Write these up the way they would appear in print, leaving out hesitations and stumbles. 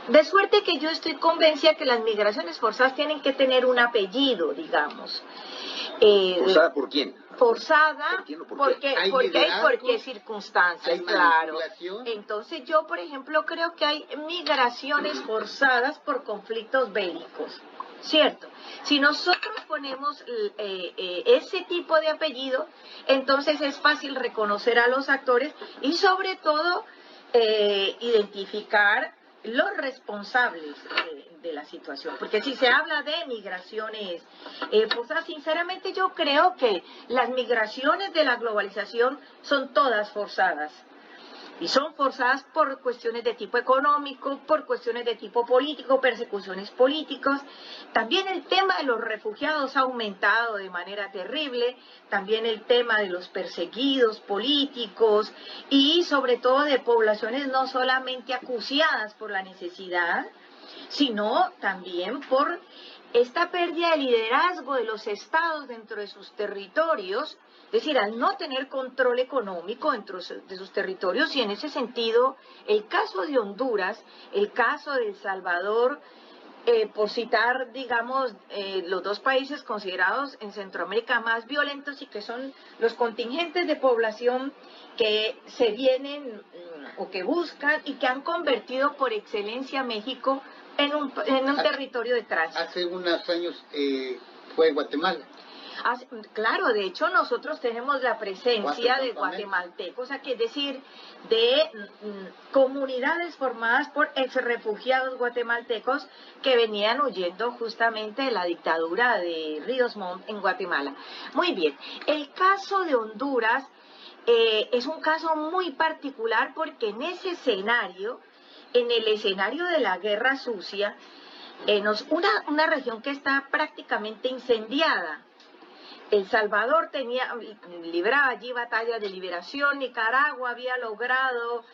De suerte que yo estoy convencida que las migraciones forzadas tienen que tener un apellido, digamos. ¿Forzada por quién? Forzada, ¿Por quién o por porque qué? hay por qué circunstancias, ¿Hay claro. manipulación? Entonces yo, por ejemplo, creo que hay migraciones forzadas por conflictos bélicos, ¿cierto? Si nosotros ponemos ese tipo de apellido, entonces es fácil reconocer a los actores y sobre todo identificar los responsables de la situación, porque si se habla de migraciones forzadas, sinceramente yo creo que las migraciones de la globalización son todas forzadas. Y son forzadas por cuestiones de tipo económico, por cuestiones de tipo político, persecuciones políticas. También el tema de los refugiados ha aumentado de manera terrible, también el tema de los perseguidos políticos y sobre todo de poblaciones no solamente acuciadas por la necesidad, sino también por esta pérdida de liderazgo de los estados dentro de sus territorios, es decir, al no tener control económico dentro de sus territorios, y en ese sentido, el caso de Honduras, el caso de El Salvador, por citar, digamos, los dos países considerados en Centroamérica más violentos y que son los contingentes de población que se vienen o que buscan y que han convertido por excelencia a México en un territorio de tránsito. Hace unos años fue Guatemala. Claro, de hecho nosotros tenemos la presencia de guatemaltecos, aquí es decir, de comunidades formadas por ex refugiados guatemaltecos que venían huyendo justamente de la dictadura de Ríos Montt en Guatemala. Muy bien, el caso de Honduras es un caso muy particular porque en ese escenario, en el escenario de la guerra sucia, una región que está prácticamente incendiada. El Salvador libraba allí batallas de liberación, Nicaragua había logrado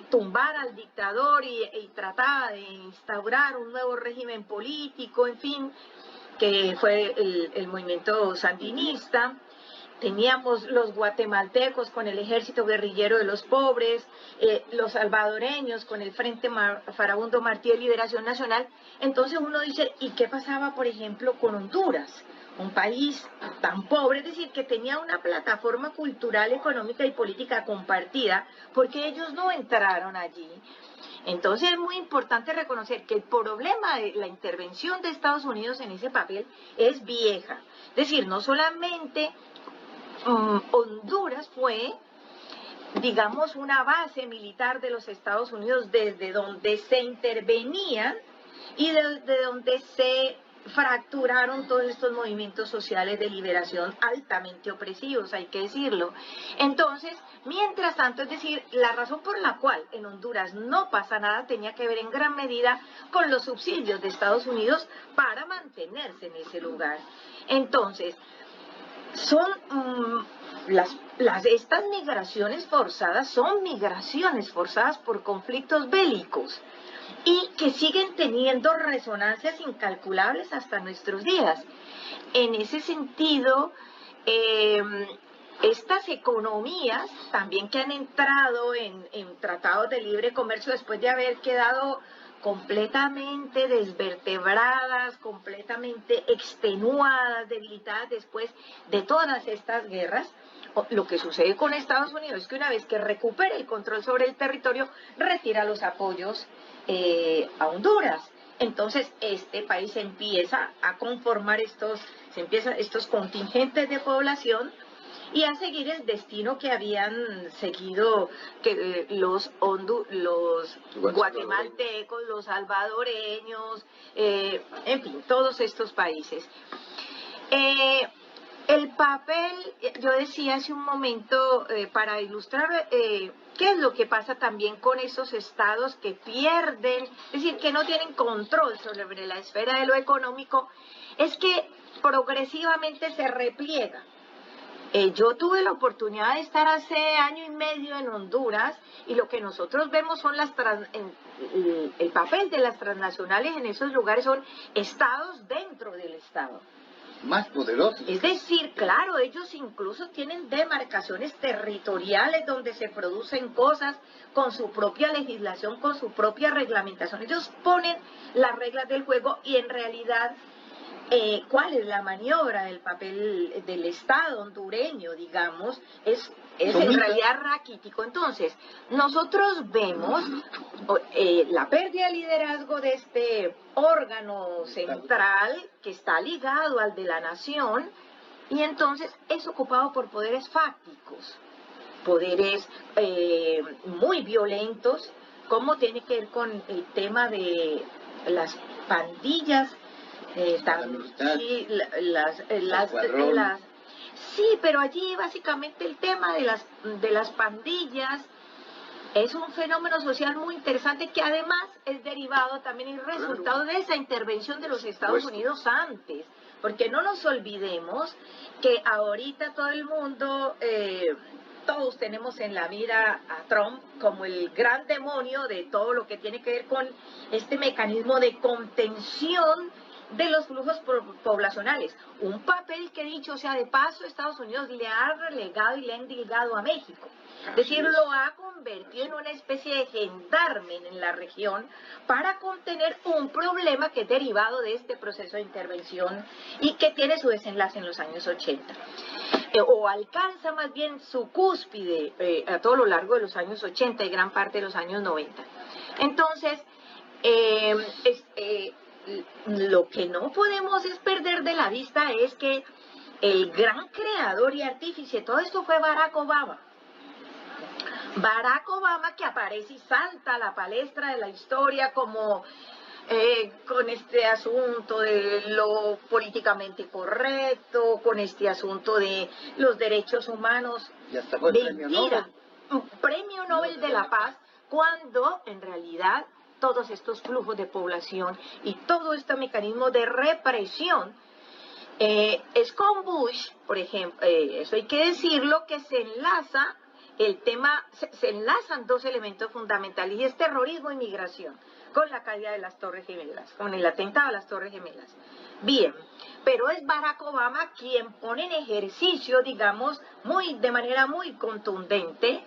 tumbar al dictador y trataba de instaurar un nuevo régimen político, en fin, que fue el movimiento sandinista. Teníamos los guatemaltecos con el ejército guerrillero de los pobres, los salvadoreños con el Frente Farabundo Martí de Liberación Nacional. Entonces uno dice, ¿y qué pasaba, por ejemplo, con Honduras? Un país tan pobre, es decir, que tenía una plataforma cultural, económica y política compartida, porque ellos no entraron allí. Entonces es muy importante reconocer que el problema de la intervención de Estados Unidos en ese papel es vieja. Es decir, no solamente Honduras fue, digamos, una base militar de los Estados Unidos desde donde se intervenía y desde donde se fracturaron todos estos movimientos sociales de liberación altamente opresivos, hay que decirlo. Entonces, mientras tanto, es decir, la razón por la cual en Honduras no pasa nada tenía que ver en gran medida con los subsidios de Estados Unidos para mantenerse en ese lugar. Entonces, son estas migraciones forzadas son migraciones forzadas por conflictos bélicos y que siguen teniendo resonancias incalculables hasta nuestros días. En ese sentido, estas economías también que han entrado en tratados de libre comercio después de haber quedado completamente desvertebradas, completamente extenuadas, debilitadas después de todas estas guerras. Lo que sucede con Estados Unidos es que una vez que recupera el control sobre el territorio, retira los apoyos a Honduras. Entonces este país empieza a conformar estos contingentes de población y a seguir el destino que habían seguido los guatemaltecos, los salvadoreños, en fin, todos estos países. El papel, yo decía hace un momento, para ilustrar qué es lo que pasa también con esos estados que pierden, es decir, que no tienen control sobre la esfera de lo económico, es que progresivamente se repliega. Yo tuve la oportunidad de estar hace año y medio en Honduras y lo que nosotros vemos son el papel de las transnacionales en esos lugares son estados dentro del estado. más poderosos. Es decir, claro, ellos incluso tienen demarcaciones territoriales donde se producen cosas con su propia legislación, con su propia reglamentación. Ellos ponen las reglas del juego y en realidad, ¿cuál es la maniobra del papel del Estado hondureño, digamos? Es en realidad raquítico. Entonces, nosotros vemos la pérdida de liderazgo de este órgano central que está ligado al de la nación y entonces es ocupado por poderes fácticos, poderes muy violentos, como tiene que ver con el tema de las pandillas, sí, sí, pero allí básicamente el tema de las pandillas es un fenómeno social muy interesante que además es derivado también y resultado de esa intervención de los Estados Unidos antes, porque no nos olvidemos que ahorita todo el mundo, todos tenemos en la mira a Trump como el gran demonio de todo lo que tiene que ver con este mecanismo de contención de los flujos poblacionales, un papel que dicho sea de paso Estados Unidos le ha relegado y le ha endilgado a México, es decir, lo ha convertido en una especie de gendarme en la región para contener un problema que es derivado de este proceso de intervención y que tiene su desenlace en los años 80. O alcanza más bien su cúspide a todo lo largo de los años 80 y gran parte de los años 90. Entonces, lo que no podemos es perder de la vista es que el gran creador y artífice de todo esto fue Barack Obama. Barack Obama, que aparece y salta a la palestra de la historia como con este asunto de lo políticamente correcto, con este asunto de los derechos humanos. Y hasta fue mentira, Premio Nobel de la Paz, cuando en realidad todos estos flujos de población y todo este mecanismo de represión es con Bush, por ejemplo, eso hay que decirlo, que se enlaza el tema, se enlazan dos elementos fundamentales y es terrorismo y migración, con la caída de las Torres Gemelas, con el atentado a las Torres Gemelas. Bien, pero es Barack Obama quien pone en ejercicio, digamos, de manera muy contundente,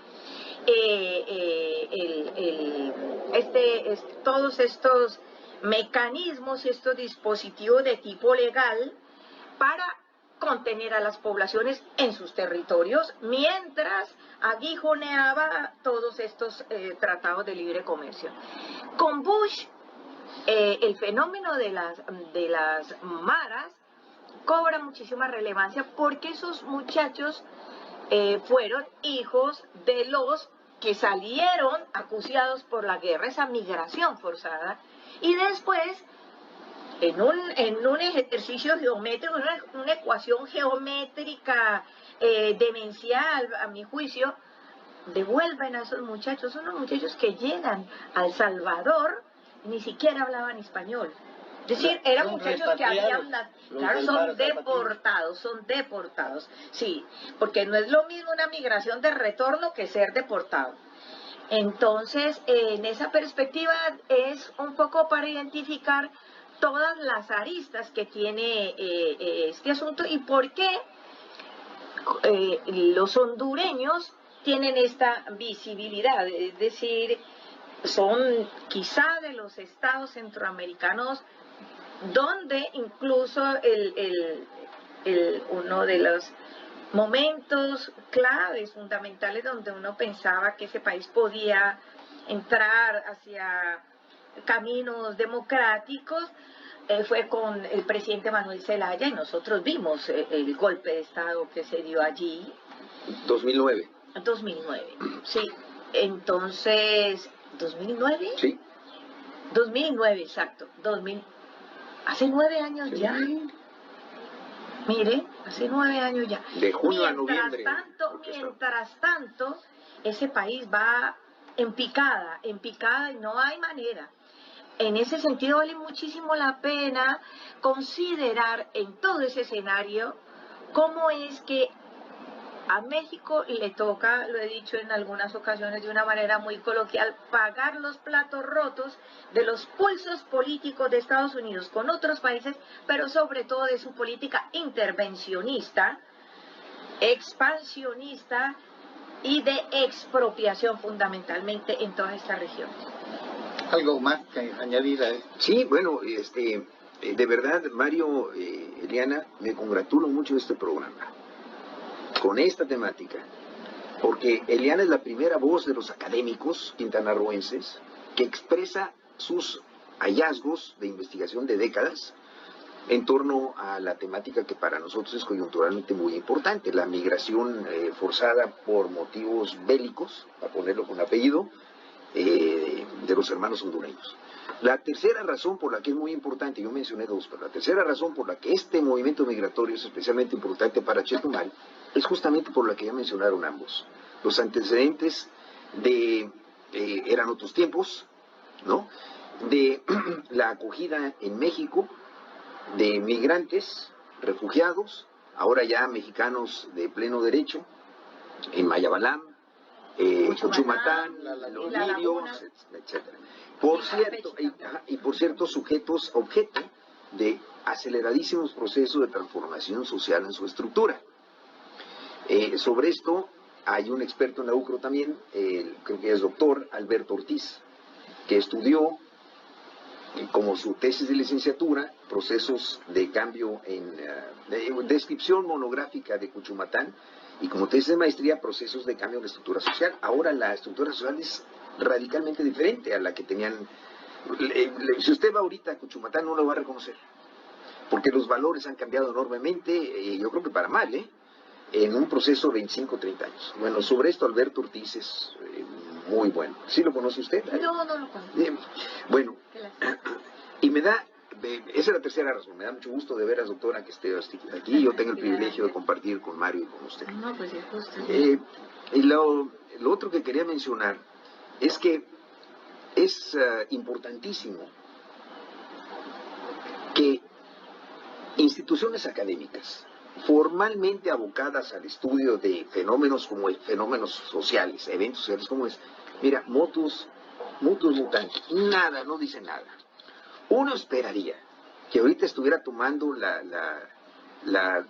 todos estos mecanismos y estos dispositivos de tipo legal para contener a las poblaciones en sus territorios, mientras aguijoneaba todos estos tratados de libre comercio. Con Bush, el fenómeno de las maras cobra muchísima relevancia porque esos muchachos fueron hijos de los que salieron acuciados por la guerra, esa migración forzada, y después en un ejercicio geométrico, una ecuación geométrica demencial, a mi juicio, devuelven a esos muchachos, son los muchachos que llegan a El Salvador, ni siquiera hablaban español. Es decir, eran muchachos que habían, claro, son deportados, sí, porque no es lo mismo una migración de retorno que ser deportado. Entonces, en esa perspectiva es un poco para identificar todas las aristas que tiene este asunto y por qué los hondureños tienen esta visibilidad, es decir, son quizá de los estados centroamericanos donde incluso uno de los momentos claves, fundamentales, donde uno pensaba que ese país podía entrar hacia caminos democráticos, fue con el presidente Manuel Zelaya y nosotros vimos el golpe de Estado que se dio allí. 2009. 2009, sí. Entonces, ¿2009? Sí. 2009, exacto. Hace 9 años ya. Mire, hace 9 años ya. De junio a noviembre. Mientras tanto, ese país va en picada y no hay manera. En ese sentido vale muchísimo la pena considerar en todo ese escenario cómo es que A México le toca, lo he dicho en algunas ocasiones de una manera muy coloquial, pagar los platos rotos de los pulsos políticos de Estados Unidos con otros países, pero sobre todo de su política intervencionista, expansionista y de expropiación fundamentalmente en toda esta región. ¿Algo más que añadir a esto? Sí, bueno, de verdad, Mario, Eliana, me congratulo mucho de este programa, con esta temática, porque Eliana es la primera voz de los académicos quintanarroenses que expresa sus hallazgos de investigación de décadas en torno a la temática que para nosotros es coyunturalmente muy importante, la migración forzada por motivos bélicos, a ponerlo con apellido, de los hermanos hondureños. La tercera razón por la que es muy importante, yo mencioné dos, pero la tercera razón por la que este movimiento migratorio es especialmente importante para Chetumal es justamente por la que ya mencionaron ambos. Los antecedentes de, eran otros tiempos, ¿no? De la acogida en México de migrantes, refugiados, ahora ya mexicanos de pleno derecho, en Mayabalam, Cuchumatán, Los Lirios, etc. Por cierto, y por cierto, sujetos objeto de aceleradísimos procesos de transformación social en su estructura. Sobre esto hay un experto en la UCRO también, creo que es doctor Alberto Ortiz, que estudió como su tesis de licenciatura procesos de cambio en descripción monográfica de Cuchumatán, y como tesis de maestría procesos de cambio en la estructura social. Ahora la estructura social es radicalmente diferente a la que tenían. Si usted va ahorita a Cuchumatán no lo va a reconocer, porque los valores han cambiado enormemente, y yo creo que para mal, en un proceso de 25 o 30 años. Bueno, sobre esto Alberto Ortiz es muy bueno. ¿Sí lo conoce usted? No, no lo conozco. Bueno, y me da, esa es la tercera razón, me da mucho gusto de veras, doctora, que esté aquí, yo tengo el privilegio de compartir con Mario y con usted. No, pues es justo. Y lo otro que quería mencionar es que es importantísimo que instituciones académicas formalmente abocadas al estudio de fenómenos como fenómenos sociales, eventos sociales como es, mira, mutus mutandis, nada, no dice nada. Uno esperaría que ahorita estuviera tomando la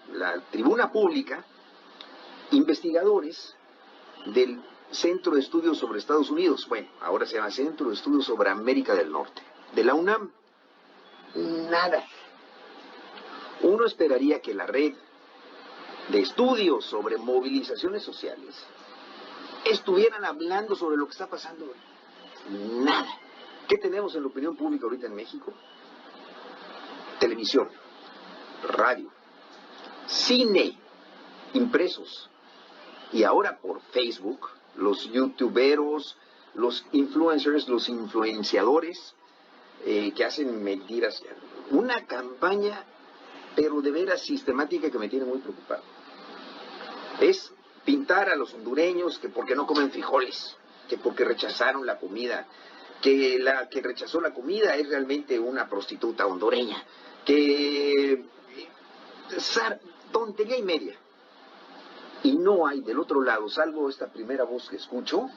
tribuna pública investigadores del Centro de Estudios sobre Estados Unidos, bueno, ahora se llama Centro de Estudios sobre América del Norte, de la UNAM, nada. Uno esperaría que la red de estudios sobre movilizaciones sociales estuvieran hablando sobre lo que está pasando hoy. Nada. ¿Qué tenemos en la opinión pública ahorita en México? Televisión, radio, cine, impresos, y ahora por Facebook, los youtuberos, los influencers, los influenciadores que hacen mentiras. Una campaña, pero de veras sistemática, que me tiene muy preocupado. Es pintar a los hondureños que porque no comen frijoles, que porque rechazaron la comida, que la que rechazó la comida es realmente una prostituta hondureña, que tontería y media. Y no hay del otro lado, salvo esta primera voz que escucho,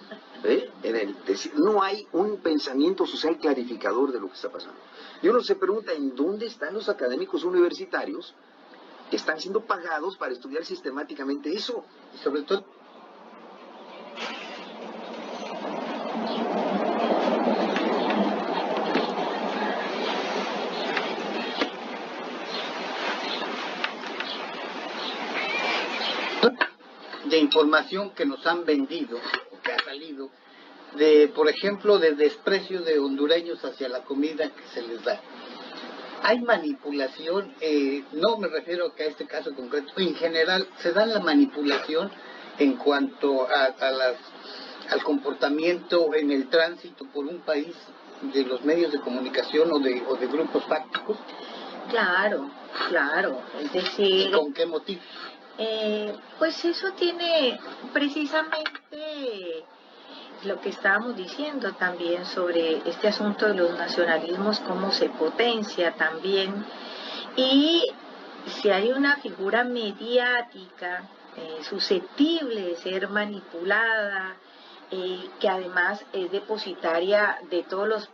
no hay un pensamiento social clarificador de lo que está pasando. Y uno se pregunta, ¿en dónde están los académicos universitarios que están siendo pagados para estudiar sistemáticamente eso? Y sobre todo, de información que nos han vendido, o que ha salido, de, por ejemplo, de desprecio de hondureños hacia la comida que se les da. Hay manipulación, no me refiero a este caso concreto, en general se da la manipulación en cuanto al comportamiento en el tránsito por un país de los medios de comunicación o de grupos fácticos. Claro, claro, es decir... ¿Y con qué motivo? Pues eso tiene precisamente lo que estábamos diciendo también sobre este asunto de los nacionalismos, cómo se potencia también, y si hay una figura mediática susceptible de ser manipulada, que además es depositaria de todos los